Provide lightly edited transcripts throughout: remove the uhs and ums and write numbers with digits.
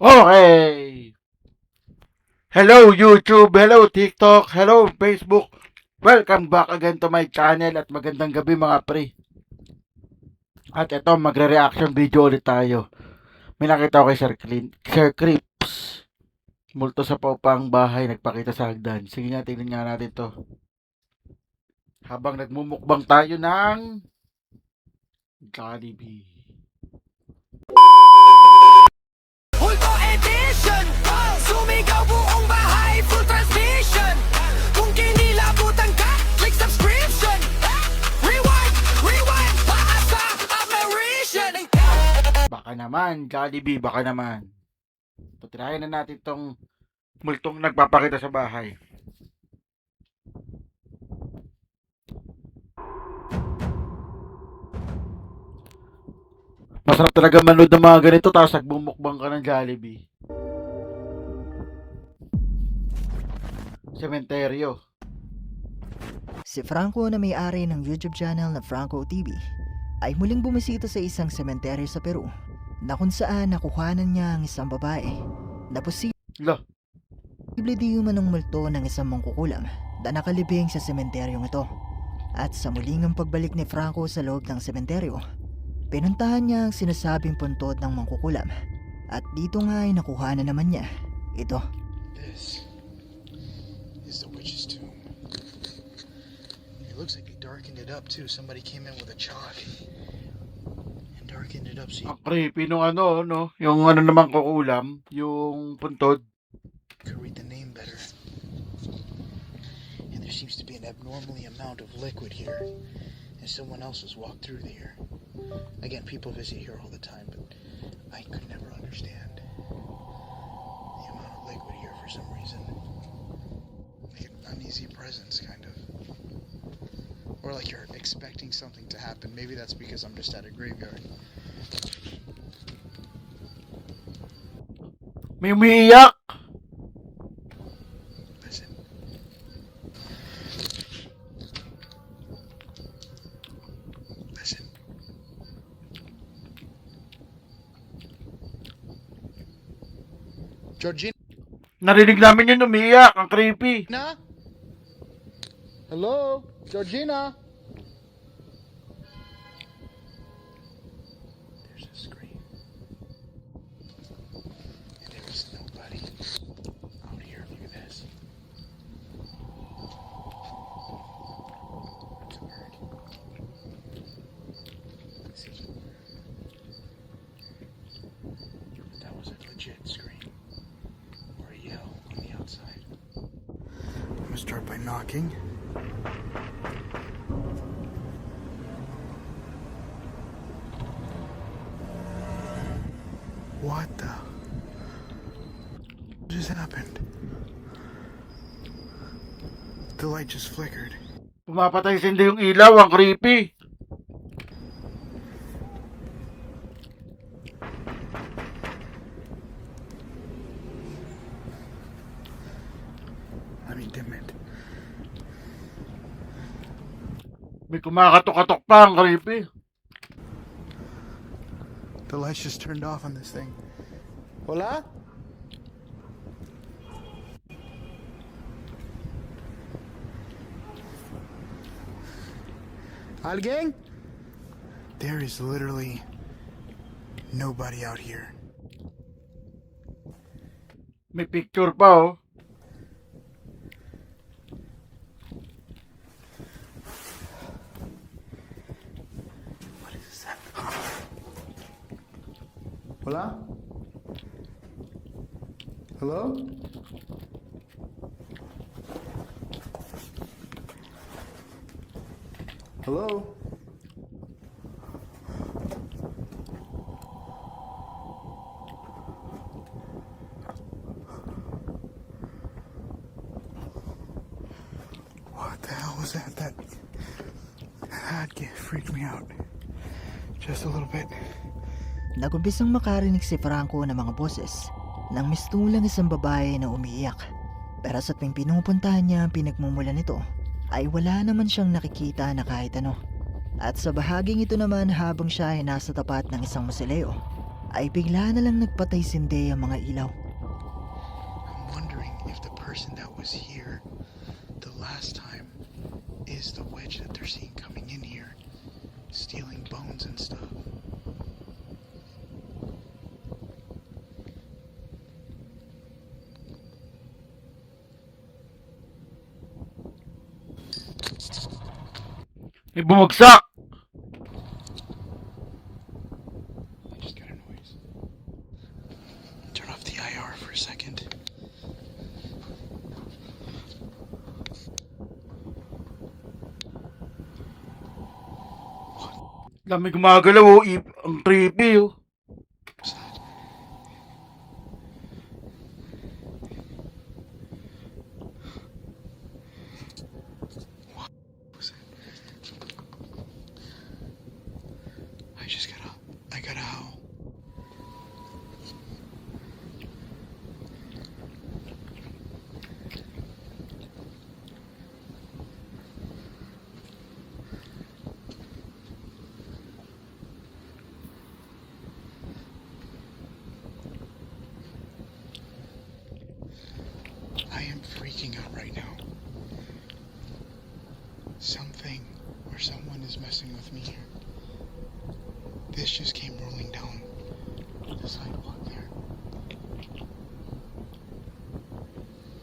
Okay. Hello YouTube, hello TikTok, hello Facebook. Welcome back again to my channel at magandang gabi mga pre. At ito, magre-reaction video ulit tayo. May nakita ko kay Sir Crips. Multo sa paupang bahay, nagpakita sa hagdan. Sige nga, tingnan nga natin to. Habang nagmumukbang tayo ng Jollibee. Hulto edition, sumigaw buong bahay, full transmission. Kung kinilabutan ka, click subscription. Rewind, paasa, admiration. Baka naman, Jollibee, baka naman. Tirayan na natin tong multong nagpapakita sa bahay. Masarap talaga manood ng mga ganito tapos nagbumukbang ka ng Jollibee. Sementeryo. Si Franco na may-ari ng YouTube channel na Franco TV ay muling bumisita sa isang sementeryo sa Peru na kung saan nakuhanan niya ang isang babae na Lo, posible di umanong multo ng isang mangkukulam na nakalibing sa sementeryong ito. At sa muling ang pagbalik ni Franco sa loob ng sementeryo, pinuntahan niya ang sinasabing puntod ng mangkukulam at dito nga ay nakuhanan naman niya ito. This is the witch's tomb. It looks like they darkened it up too. Somebody came in with a chalk and darkened it up so you ang creepy nung ano, no? Yung ano naman kukulam, yung puntod. could read the name better. And there seems to be an abnormally amount of liquid here. And someone else has walked through here. Again, people visit here all the time, but I could never understand the amount of liquid here for some reason. Like an uneasy presence, kind of. Or like you're expecting something to happen. Maybe that's because I'm just at a graveyard. May umiiyak! Listen. Listen. Georgina? Narinig namin yun umiiyak, ang creepy. Hello? Georgina? There's a scream. And there is nobody out here. Look at this. It's a bird. Let's see. That was a legit scream. Or a yell on the outside. I'm gonna start by knocking. What the just happened? The light just flickered. Pumapatay sindi yung ilaw, ang creepy. Let me dim it. May kumakatok-katok pa, ang creepy. The lights just turned off on this thing. Hola? ¿Alguien? There is literally nobody out here. May picture pa, oh. What is that? Hola? Hello? Hello? What the hell was that? That freaked me out. Just a little bit. Nagumpisang makarinig si Franco ng mga boses nang mistulang isang babae na umiiyak. Pero sa tuwing pinupuntahan niya ang pinagmumulan nito, ay wala naman siyang nakikita na kahit ano. At sa bahaging ito naman habang siya ay nasa tapat ng isang musileo, ay bigla na lang nagpatay-sindi ang mga ilaw. I'm wondering if the person that was here the last time is the witch that they're seeing coming in here, stealing bones and stuff. May bumagsak! I just got a noise. Turn off the IR for a second. Lang may gumagalaw oh. Ang creepy oh. What's that? What was that? I gotta howl. I am freaking out right now. Something or someone is messing with me here. This just came rolling down the sidewalk there.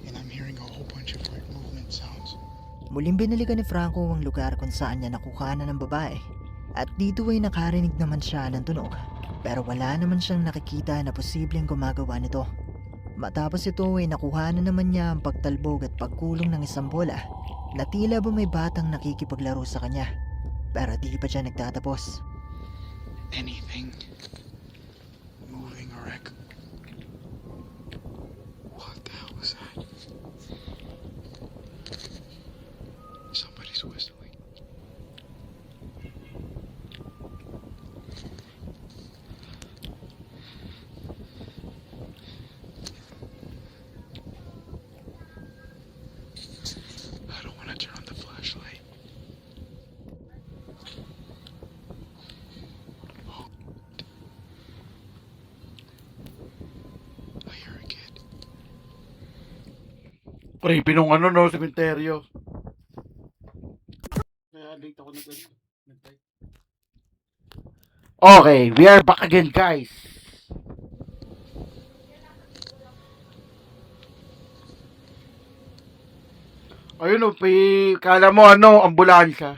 And I'm hearing a whole bunch of weird movement sounds. Muling binalikan ni Franco ang lugar kung saan niya nakuhanan ng babae at dito ay nakarinig naman siya ng tunog pero wala naman siyang nakikita na posibleng gumagawa nito. Matapos ito ay nakuhanan naman niya ang pagtalbog at pagkulong ng isang bola na tila ba may batang nakikipaglaro sa kanya pero di pa siya nagtatapos. Anything moving or what the hell was that? Somebody's whistling. I don't want to turn on the flashlight. I hear a kid. Creepy nung ano no, sementeryo. Kaya late ako nag-type. Okay, we are back again guys. Ayun o, kala mo ano, ambulansya.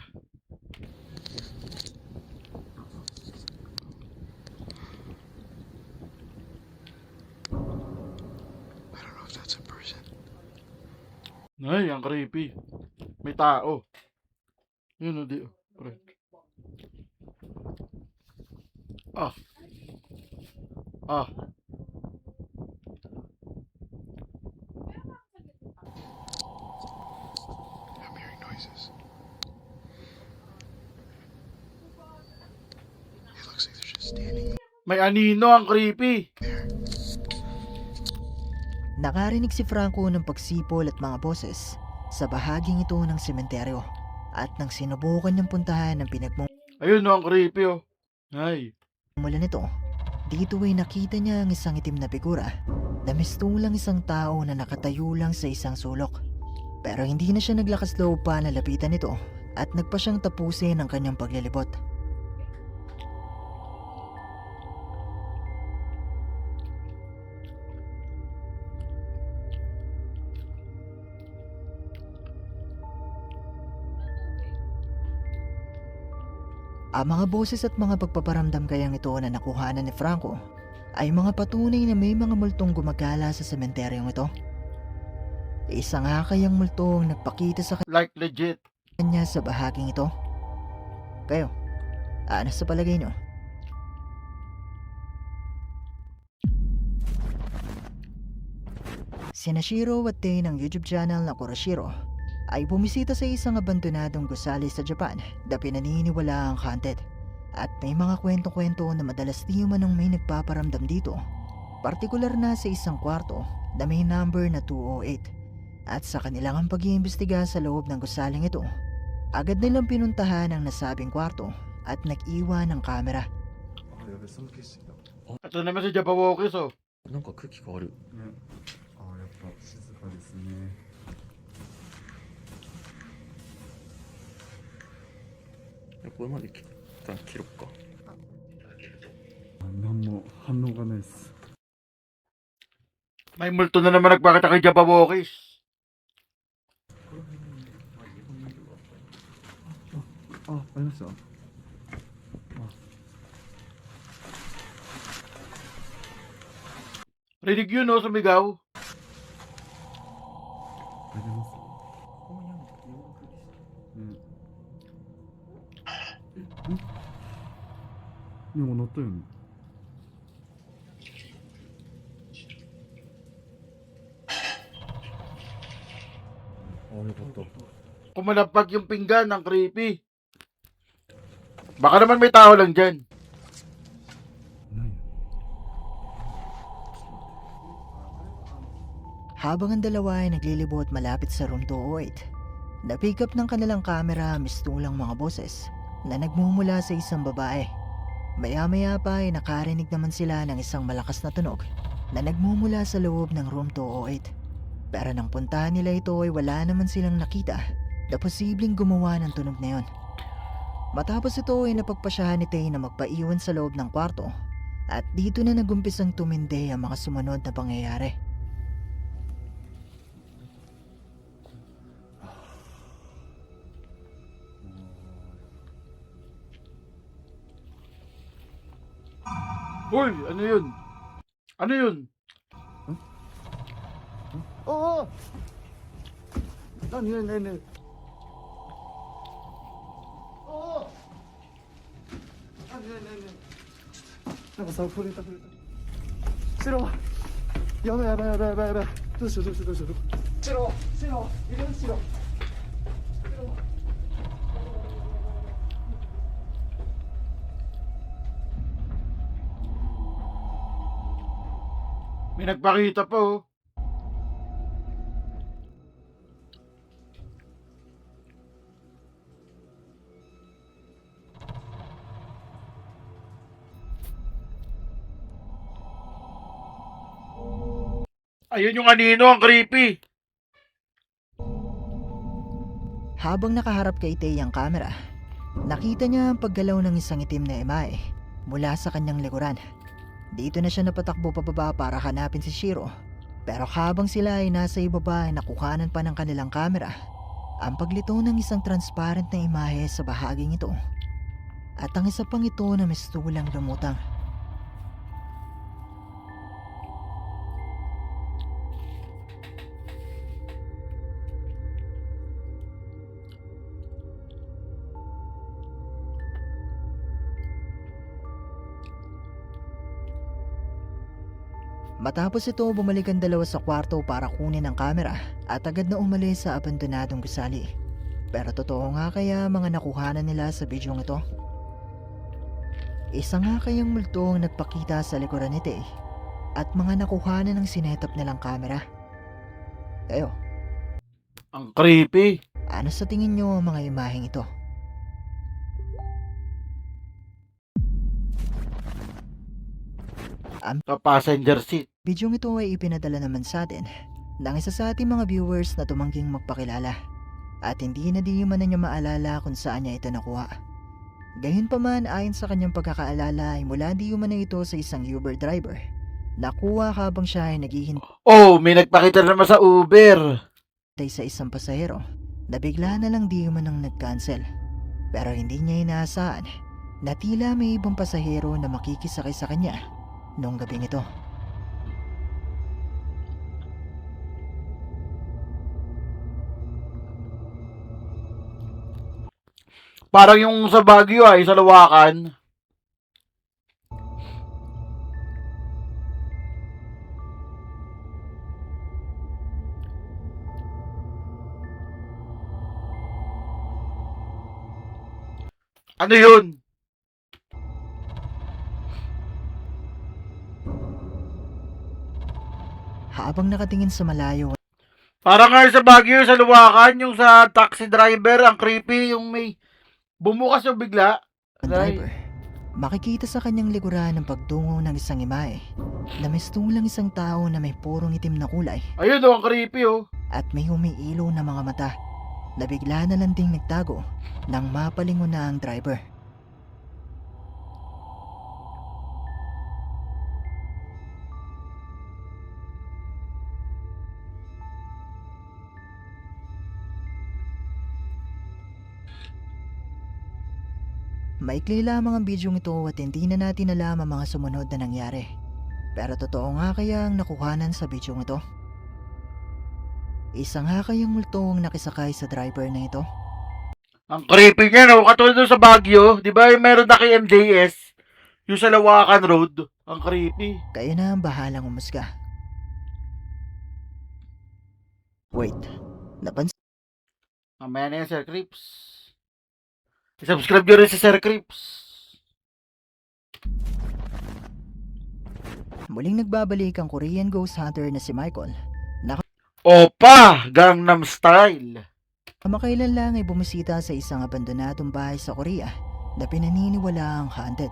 I don't know if that's a person. Ay, ang creepy. May tao. Yun o, di o. Pre. Ah. Ah. I'm hearing noises. It looks like they're just standing May anino, ang creepy. there. Nakarinig si Franco ng pagsipol at mga boses sa bahaging ito ng sementeryo at nang sinubukan niyang puntahan ang Ayun o, ang creepy o. Ay. mula nito, dito ay nakita niya ang isang itim na figura na mistulang isang tao na nakatayo lang sa isang sulok. Pero hindi na siya naglakas loob pa na lapitan ito at nagpa siyang tapusin ang kanyang paglilibot. Ang mga boses at mga pagpaparamdam kayang ito na nakuhanan ni Franco ay mga patunay na may mga multong gumagala sa sementeryong ito. Isa nga kayang multo ang nagpakita sa Like legit. kanya sa bahaging ito. Kayo, ano sa palagay nyo? Sina Shiro at Tay ng YouTube channel na Kuroshiro ay bumisita sa isang abandonadong gusali sa Japan na pinaniniwala ang haunted. At may mga kwento-kwento na madalas di manong may nagpaparamdam dito. Partikular na sa isang kwarto na may number na 208. At sa kanilang pag-iimbestiga sa loob ng gusaling ito, agad nilang pinuntahan ang nasabing kwarto at nag-iwan ng kamera. Ito naman si Jabawokis, oh. なんか空気変わる。ね、ああ、やっぱ静かですね。これまで一旦切ろっか。何も反応がないです。 May multo na naman nagpakita kay Jabawokis. あ、ありました。 Rinig yun, oh, sumigaw. あります。ね。でも乗ったよね。あ、よかった。 Kumalampag yung pinggan, ang creepy. Baka naman may tao lang dyan. ないよ。 Habang ang dalawa ay naglilibot malapit sa room 208, na-pick up ng kanilang kamera ang mistulang mga boses na nagmumula sa isang babae. Maya-maya pa ay nakarinig naman sila ng isang malakas na tunog na nagmumula sa loob ng room 208. Pero nang puntahan nila ito ay wala naman silang nakita na posibleng gumawa ng tunog na yon. Matapos ito ay napagpasyahan ni Tay na magpaiwan sa loob ng kwarto at dito na nagumpisang tumindi ang mga sumunod na pangyayari. Uy, ano yun? Ano yun?ああ。何何何何。ああ。何何何何。なんかさ、触れた触れた。シロ。やばいやばいやばいやばいやばい。どうしようどうしようどうしよう。シロシロいるシロ。 May nagpakita pa, oh. Ayun yung kanino, ang creepy. Habang nakaharap kay Tay ang kamera, nakita niya ang paggalaw ng isang itim na emae mula sa kanyang likuran. Dito na siya napatakbo pababa para hanapin si Shiro. Pero habang sila ay nasa ibaba ay nakuhanan pa ng kanilang kamera ang paglito ng isang transparent na imahe sa bahaging ito. At ang isa pang ito na mistulang lumutang. Matapos ito, bumalik ang dalawa sa kwarto para kunin ang kamera at agad na umalis sa abandonadong gusali. Pero totoo nga kaya mga nakuhanan nila sa bidyong ito? Isa nga kayang multo ang nagpakita sa likuran ni Tay at mga nakuhanan ng sinetap nilang kamera? Kayo, Ang creepy. ano sa tingin nyo ang mga imaheng ito? Sa passenger seat. Bidyong ito ay ipinadala naman sa atin ng isa sa ating mga viewers na tumangging magpakilala at hindi na di man niya maalala kung saan niya ito nakuha. Gayunpaman, ayon sa kanyang pagkakaalala ay mula di man ito sa isang Uber driver. Nakuha habang siya ay naghihintay Oh, may nagpakita naman sa Uber. sa isang pasahero na bigla na lang di man ang nag-cancel. Pero hindi niya inaasahan na tila may ibang pasahero na makikisakay sa kanya noong gabing ito. Parang yung sa Baguio ay sa Lawakan. Ano yun? Habang nakatingin sa malayo Parang nga sa Baguio, sa Lawakan, yung sa taxi driver, ang creepy, yung may bumukas yung bigla. ang driver, Makikita sa kanyang likuran ng pagdungo ng isang imahe na may stulang isang tao na may purong itim na kulay Ayun oh, ang creepy oh. at may umiilaw na mga mata na bigla na lang ding nagtago nang mapalingon na ang driver. Maikli lamang ang bidyong ito at hindi na natin alam ang mga sumunod na nangyari. Pero totoo nga kaya ang nakuhanan sa bidyong ito? Isang nga kayang multo ang nakisakay sa driver na ito? Ang creepy niya no. Katulad doon sa Baguio. Di ba yung meron na kay MJS? Yung sa Lawakan Road. Ang creepy. Kayo na ang bahalang umusga. Wait, napansin Mamaya na yan, Sir Crips. I-subscribe nyo rin si Sir Crips. muling nagbabalik ang Korean ghost hunter na si Michael. Opa! Gangnam Style. Kamakailan lang ay bumisita sa isang abandonadong bahay sa Korea na pinaniniwala ang haunted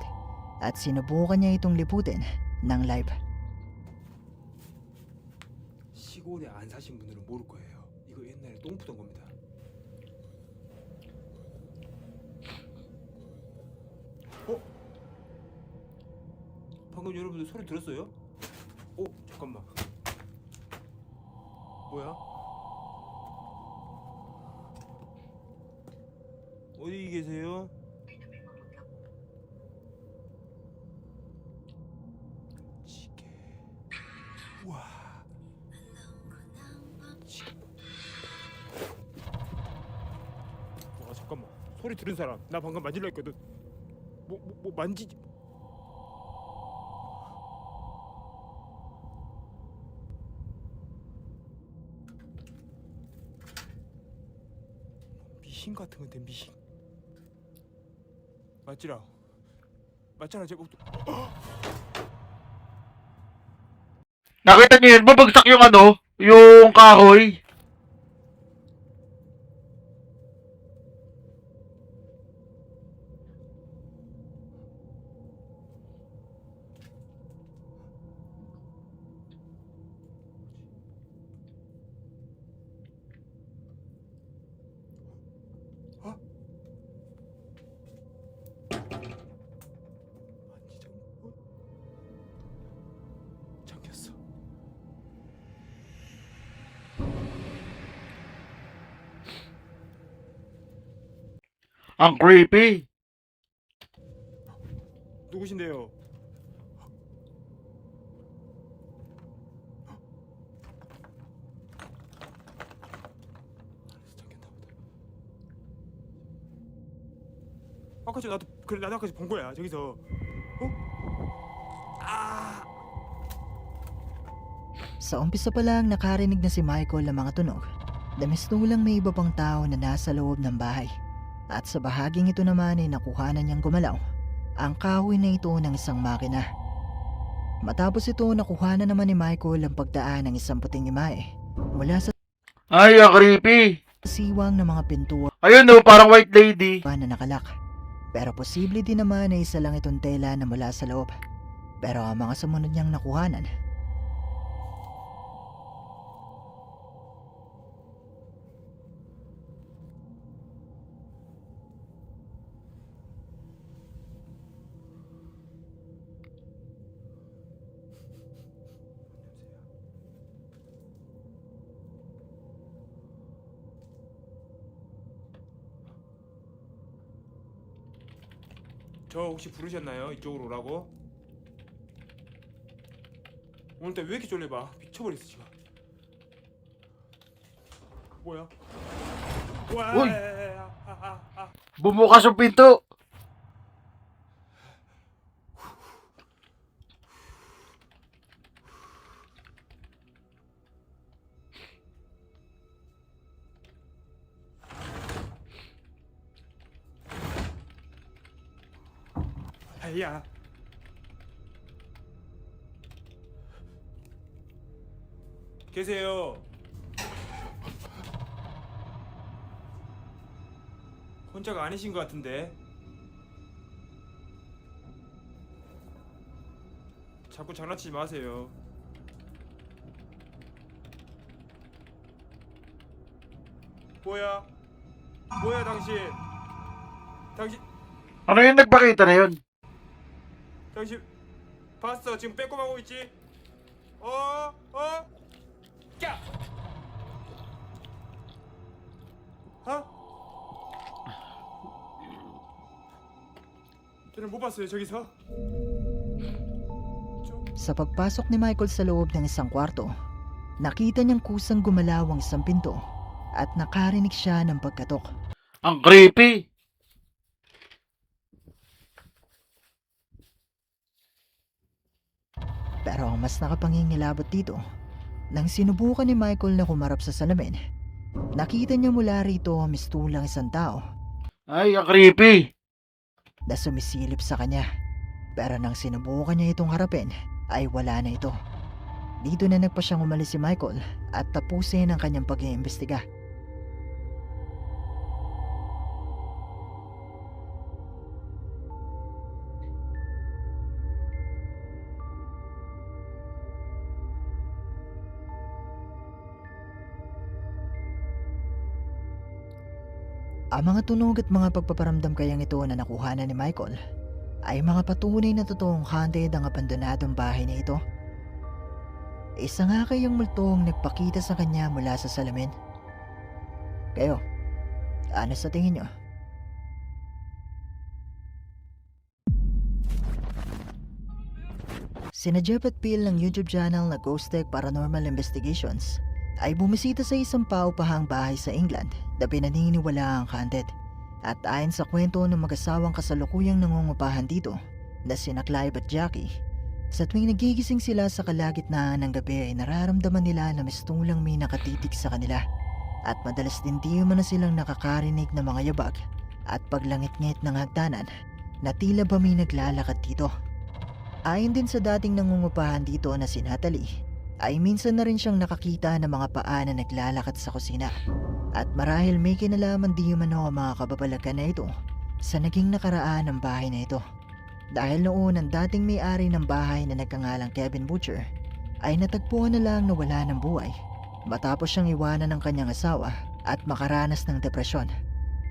at sinubukan niya itong liputin ng live. 시골에 안 사신 분들은 모를 거예요. 이거 옛날에 똥 푸던 겁니다. 어? 방금 여러분들 소리 들었어요? 잠깐만. 뭐야? 어디 계세요? 지게. 우와. 잠깐만. 소리 들은 사람. 나 방금 만질라 했거든. 뭐 만지지. 미신 같은 건데 미신. 맞지라. 맞잖아 제가. Nakita niyo yun? Babagsak yung ano? Yung kahoy. 잠겼어. Ang creepy. 누구신데요? 잠겼나 보다. 아까 나도 아까 본 거야 저기서. Sa umpisa pa lang nakarinig na si Michael ng mga tunog na mistulang may iba pang tao na nasa loob ng bahay. At sa bahaging ito naman ay nakuhanan niyang gumalaw ang kahoy na ito ng isang makina. Matapos ito nakuhanan naman ni Michael ang pagdaan ng isang puting imahe mula sa Ay, ang creepy. siwang ng mga pintuan Ayun no, parang white lady. na nakalak. Pero posible din naman na isa lang itong tela na mula sa loob. Pero ang mga sumunod niyang nakuhanan 저 혹시 부르셨나요? 이쪽으로 오라고? 오늘따라 왜 이렇게 쫄려봐? 미쳐버렸어 지금. 뭐야? 와. Uy! Bumukas yung pinto. 아야. 계세요. 혼자가 아니신 것 같은데. 자꾸 장난치지 마세요. 뭐야? 뭐야 당신? Ano yung nagpakita na yun? 당신 봤어? 지금 빼꼼하고 있지? 어? 야! 어? 저는 못 봤어요 저기서. Sa pagpasok ni Michael sa loob ng isang kwarto, nakita niyang kusang gumalaw ang isang pinto at nakarinig siya ng pagkatok. Ang creepy. Pero ang mas nakapangingilabot dito, nang sinubukan ni Michael na humarap sa salamin, nakita niya mula rito ang mistulang isang tao Ay, ang creepy. na sumisilip sa kanya. Pero nang sinubukan niya itong harapin, ay wala na ito. Dito na nagpa siyang umalis si Michael at tapusin ang kanyang pag-iimbestiga. Ang mga tunog at mga pagpaparamdam kayang ito na nakuha na ni Michael ay mga patunay na totoong haunted ang abandonadong bahay na ito. Isa nga kayang multong nagpakita sa kanya mula sa salamin. Kayo, ano sa tingin nyo? Sina Jeff at Phil ng YouTube channel na Ghost Tech Paranormal Investigations ay bumisita sa isang paupahang bahay sa England na pinaniniwala ang haunted. At ayon sa kwento ng mag-asawang kasalukuyang nangungupahan dito na sina Clive at Jackie, sa tuwing nagigising sila sa kalagitnaan ng gabi ay nararamdaman nila na mistulang may nakatitig sa kanila. At madalas din di man na silang nakakarinig ng mga yabag at paglangit-ngit ng hagdanan na tila ba may naglalakad dito. Ayon din sa dating nangungupahan dito na si Natalie, ay minsan na rin siyang nakakita ng mga paa na naglalakad sa kusina. At marahil may kinalaman di umano ang mga kababalagan na ito sa naging nakaraan ng bahay na ito. Dahil noon ang dating may-ari ng bahay na nagkangalang Kevin Butcher ay natagpuan na lang na wala ng buhay matapos siyang iwanan ng kanyang asawa at makaranas ng depresyon.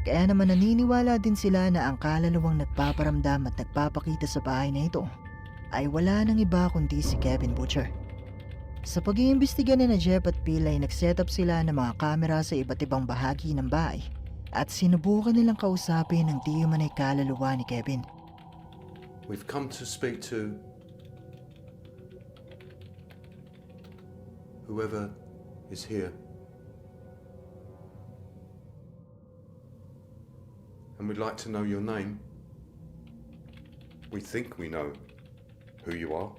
Kaya naman naniniwala din sila na ang kaluluwang nagpaparamdam at nagpapakita sa bahay na ito ay wala nang iba kundi si Kevin Butcher. Sa pag-iimbestiga na Jeff at Phil ay nag-set up sila ng mga kamera sa iba't ibang bahagi ng bahay at sinubukan nilang kausapin ang di umanay kaluluwa ni Kevin. We've come to speak to whoever is here. And we'd like to know your name. We think we know who you are.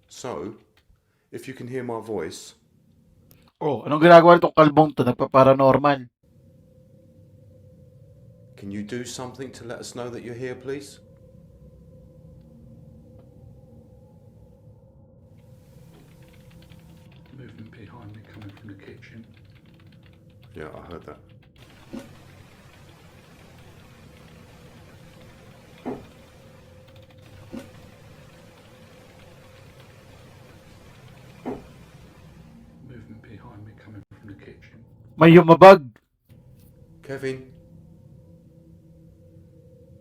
So, if you can hear my voice, Oh, anong ginagawa nitong kalbong to? Nagpa-paranormal. can you do something to let us know that you're here, please? Movement behind me coming from the kitchen. Yeah, I heard that. Movement behind me coming from the kitchen. May yumabag. Kevin?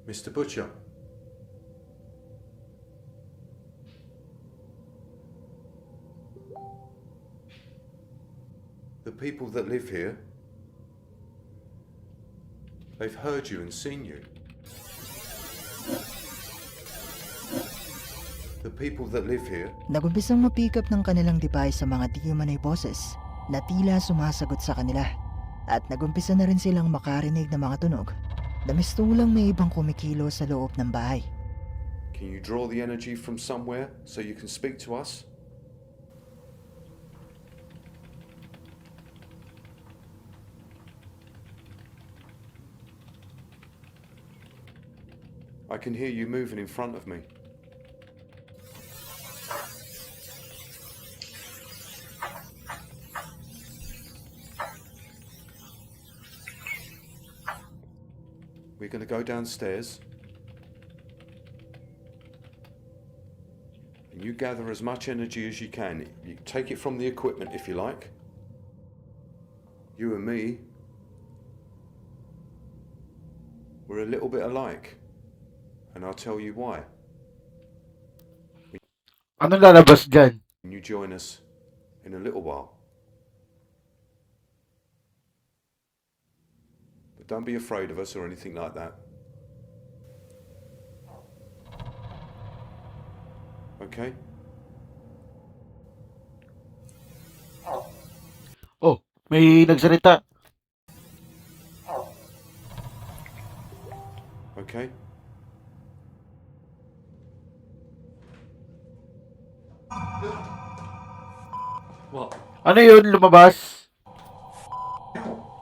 Mr. Butcher? The people that live here, they've heard you and seen you. The people that live here, Nagumpisang mapick up ng kanilang device sa mga di umanay boses na tila sumasagot sa kanila. At nagumpisa na rin silang makarinig ng mga tunog na mistulang may ibang kumikilo sa loob ng bahay. can you draw the energy from somewhere so you can speak to us? I can hear you moving in front of me. We You're going to go downstairs. And you gather as much energy as you can. You take it from the equipment if you like. You and me, we're a little bit alike. And I'll tell you why. Ano lalabas dyan? When you join us in a little while. But don't be afraid of us or anything like that. Okay? Oh, may nagsalita. Okay? What? Ano yun lumabas?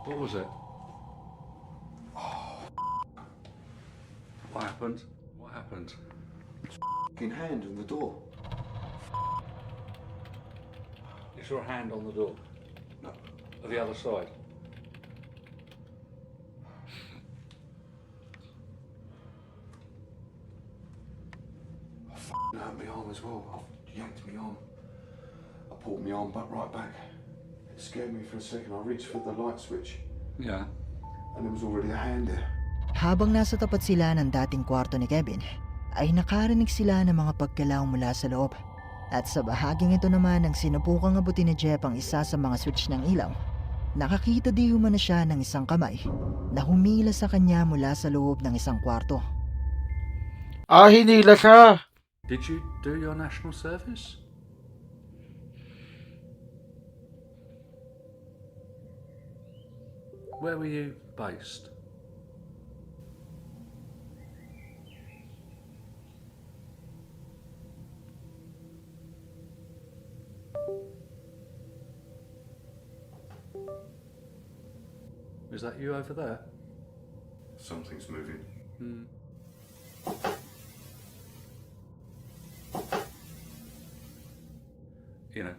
What was it? What happened? What happened? Fucking hand on the door. You saw a hand on the door? No. On the other side? It hurt my arm as well. I yanked my arm. I pulled my arm back right back. It scared me for a second. I reached for the light switch Yeah. and there was already a hand there. Habang nasa tapat sila ng dating kwarto ni Kevin, ay nakarinig sila ng mga pagkalaw mula sa loob. At sa bahaging ito naman ang sinubukang abutin ni Jeff ang isa sa mga switch ng ilaw. Nakakita di umano siya ng isang kamay na humila sa kanya mula sa loob ng isang kwarto. Ah, hinila siya. Did you do your national service? Where were you based? Is that you over there? Something's moving. You know,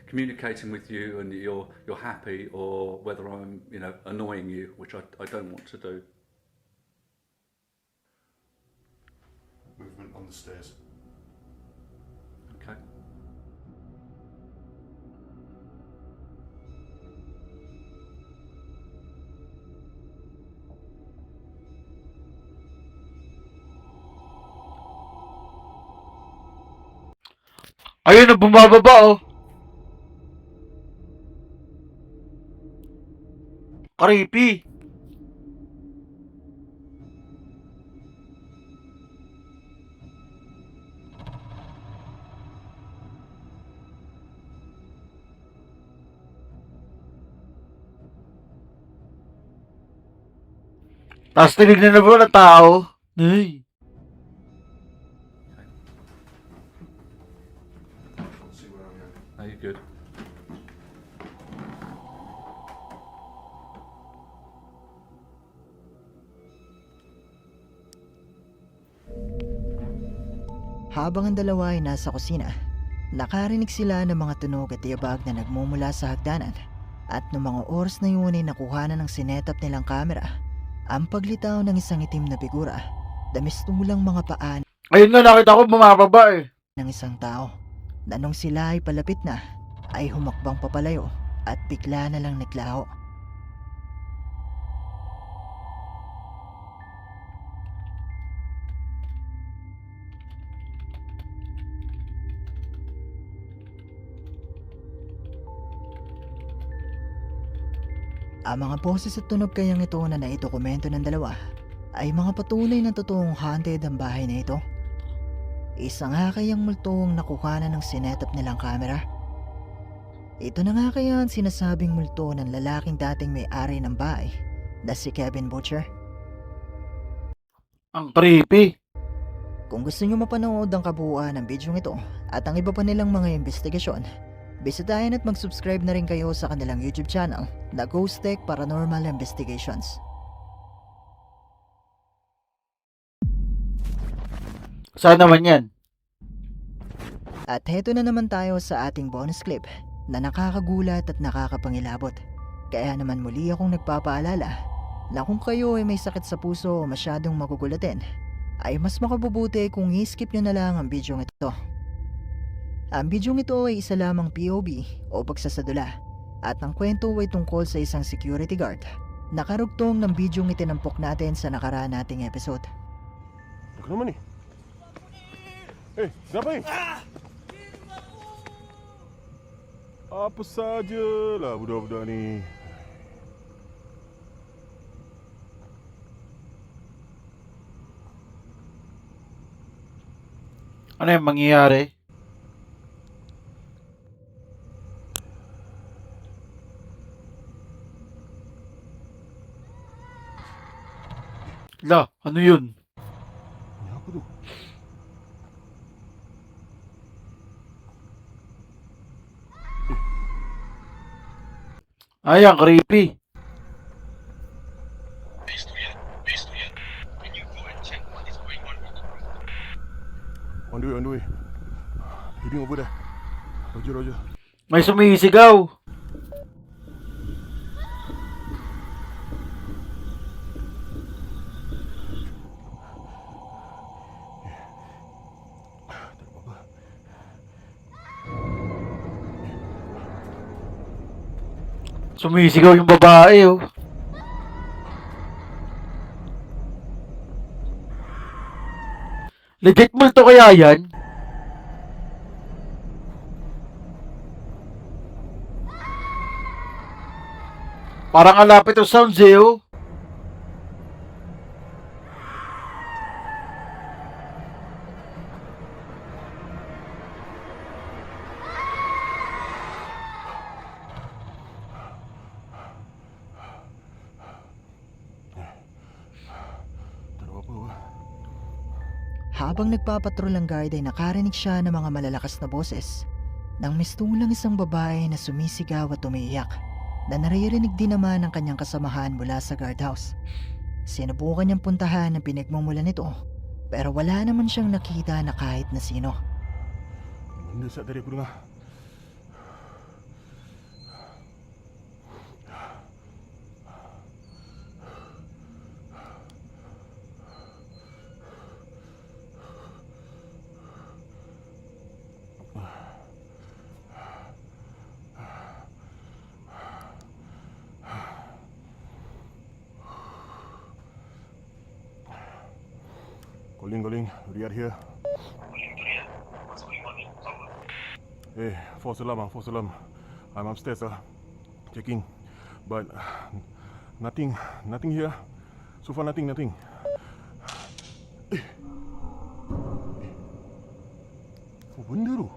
communicating with you and you're happy, or whether I'm, you know, annoying you, which I don't want to do. Movement on the stairs. Okay. Ayun na, bumababa oh. Creepy. Tapos tinignan na ba ng tao? Ay. See where I'm going. Are you good? Habang ang dalawa ay nasa kusina, nakarinig sila ng mga tunog at tiyabag na nagmumula sa hagdanan. At noong mga oras na yun ay nakuha na ng sinetap nilang kamera ang paglitaw ng isang itim na figura, damistulang mga paan Ayun nga, nakita ko bumababa eh. ng isang tao na nung sila ay palapit na ay humakbang papalayo at bigla na lang naglaho. Ang mga boses at tunog kayang ito na naidokumento ng dalawa ay mga patunay na totoong haunted ang bahay na ito. Isa nga kayang multong nakuha na ng sinetap nilang kamera. Ito na nga kaya ang sinasabing multo ng lalaking dating may-ari ng bahay na si Kevin Butcher. Ang creepy. Kung gusto nyo mapanood ang kabuuan ng bidyong ito at ang iba pa nilang mga investigasyon, bisitahin at mag-subscribe na rin kayo sa kanilang YouTube channel na Ghost Tech Paranormal Investigations. Saan naman yan? At heto na naman tayo sa ating bonus clip na nakakagulat at nakakapangilabot. Kaya naman muli akong nagpapaalala, na kung kayo ay may sakit sa puso o masyadong magugulatin, ay mas makabubuti kung i-skip nyo na lang ang bidyong ito. Ang bidyong ito ay isa lamang POV o pagsasadula at ang kwento ay tungkol sa isang security guard na karugtong ng bidyong itinampok natin sa nakaraan nating episode. Kenapa nih? Siapa ni? Apa sajalah budak-budak ni. Ano yung mangyayari? La, ano yun? Ini apa tu? Ay, ang creepy. On the way. Heading over there. Roger. May sumisigaw. Tak ada apa-apa. Sumisigaw yung babae, oh. Legit multo kaya yan? Parang alapit yung sounds, eh, oh. Tak ada apa-apa. Habang nagpapatrol ang guard ay nakarinig siya ng mga malalakas na boses nang mistulang isang babae na sumisigaw at umiiyak na naririnig din naman ng kanyang kasamahan mula sa guardhouse. Sinubukan niyang puntahan ang pinagmumulan nito pero wala naman siyang nakita na kahit na sino. Benda sat tadi aku dengar. Calling. Riyad here. False alarm. I'm upstairs, checking. But nothing here. So far nothing. Apa benda tu?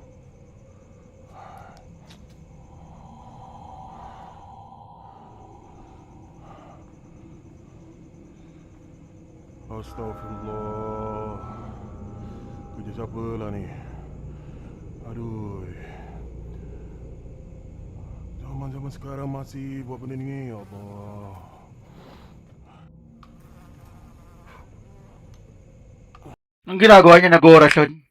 Astaghfirullah. Kerja siapa lah ni? Aduh. Zaman sekarang masih buat benda ni, ya Allah. Ang ginagawa niya, nag-orasyon.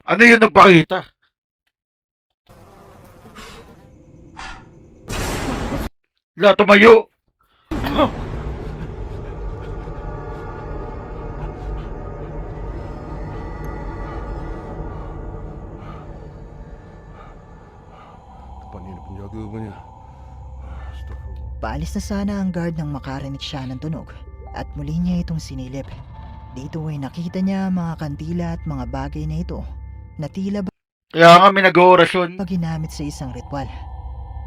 Ano yun nagpakita? La, tumayo! Tempat ni ada penjaga punya. Astagfirullah. Paalis na sana ang guard nang makarinig siya ng tunog at muli niya itong sinilip. Dito ay nakita niya mga kandila at mga bagay na ito na tila ba Kaya nga may nag-orasyon. ginamit sa isang ritual.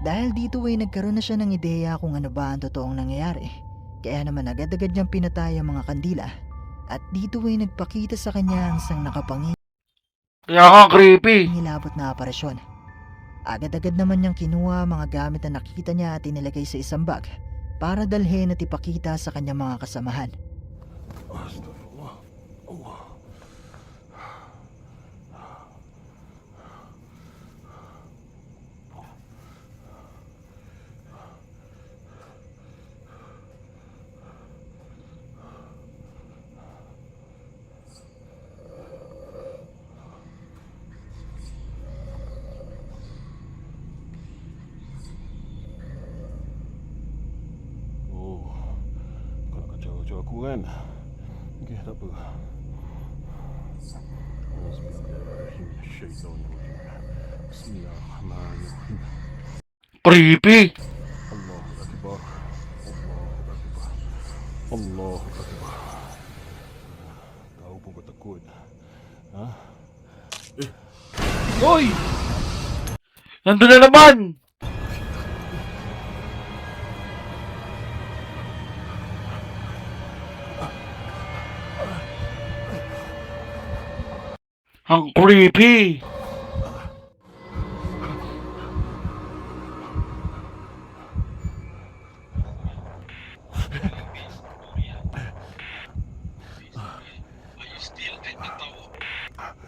Dahil dito ay nagkaroon na siya ng ideya kung ano ba ang totoong nangyayari. Kaya naman agad-agad niyang pinatay ang mga kandila at dito ay nagpakita sa kanya ang isang Kaya nga creepy. nilabot na aparasyon. Agad-agad naman niyang kinuha ang mga gamit na nakita niya at inilagay sa isang bag para dalhin at ipakita sa kanyang mga kasamahan. Astagfirullah. Allah. aku kan. Okey, tak apa. Bismillahirrahmanirrahim. Creepy. Allahu Akbar. Allahu Akbar. Allahu Akbar. Tahu pun kau takut. Ha? Hoy! Nandun na naman! Ang creepy!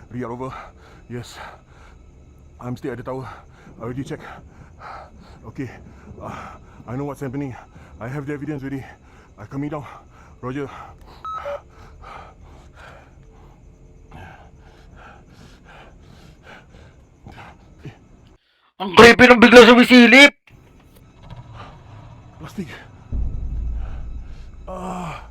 Real over. Yes. I'm still at the tower. I already checked. Okay. I know what's happening. I have the evidence already. I'm coming down. Roger. Ang creepy nung bigla sumisilip! Plastic. Allah.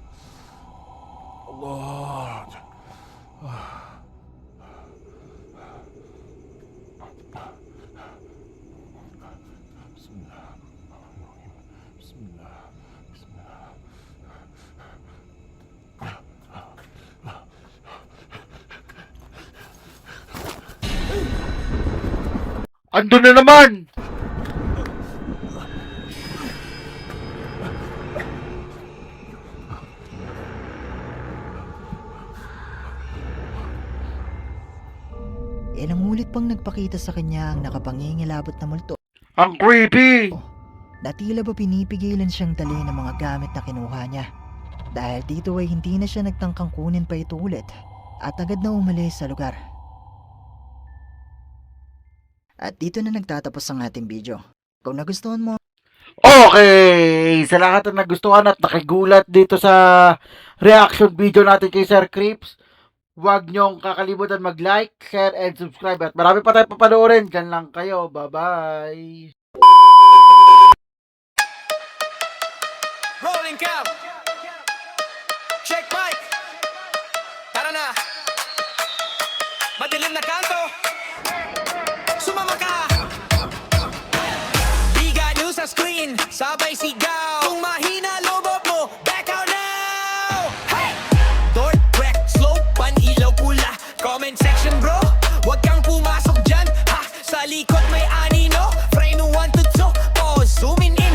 Bismillahirrahmanirrahim. Bismillah. Bismillah. Andun na naman! Ilang ulit pang nagpakita sa kanya ang nakapangingilabot na multo Ang creepy! na tila ba pinipigilan siyang dalhin ang mga gamit na kinuha niya. Dahil dito ay hindi na siya nagtangkang kunin pa ito ulit at agad na umalis sa lugar. At dito na nagtatapos ang ating video. Kung nagustuhan mo, Okay! Sa lahat na nagustuhan at nakigulat dito sa reaction video natin kay Sir Creeps, huwag niyong kakalimutan mag-like, share, and subscribe. At marami pa tayong papanoorin. Diyan lang kayo. Bye-bye! Rolling cam. Check mic. Tara na. Madilim na kanto. Sumama ka. Biga nyo sa screen. Sabay sigaw. Kung mahina lobot mo, back out now. Hey! North, wreck, slow, pan-ilaw pula. Comment section bro. Huwag kang pumasok dyan. Ha! Sa likod may anino. Frame 1 to 2. Pause, zooming in.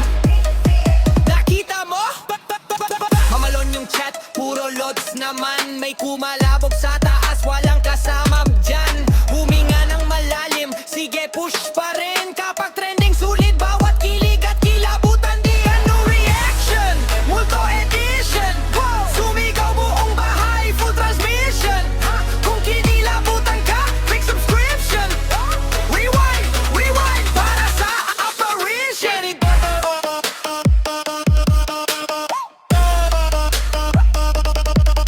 Nakita mo? Mamalon yung chat, puro loads naman. May kumalabog sa taas, walang kasama dyan. Huminga ng malalim, sige push pa rin. Kapag trending sulit, bawat kilig at kilabutan. Di ano reaction, multo edition. Sumigaw buong bahay, full transmission. Kung kinilabutan ka, click subscription. Rewind, rewind, para sa apparition.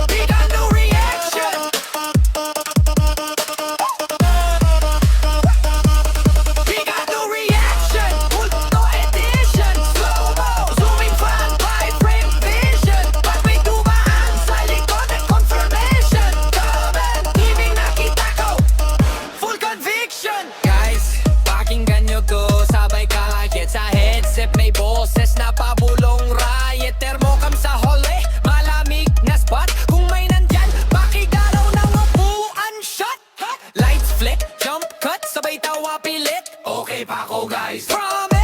We got no reaction. We got no reaction. Multo edition. Slow-mo, zooming fan, high frame vision. Pag may dumaan sa likod at confirmation. Comment, TV nakita ko. Full conviction. Guys, pakinggan nyo to. Sabay kahagit sa headset. May boses na pabulong riot. Thermocam sa hallway. Malamig na spot. Kung may nandyan, pakigalaw ng upuan shot. Lights flick, jump cut. Sabay tawa pilit. Okay pa ako guys. Promise.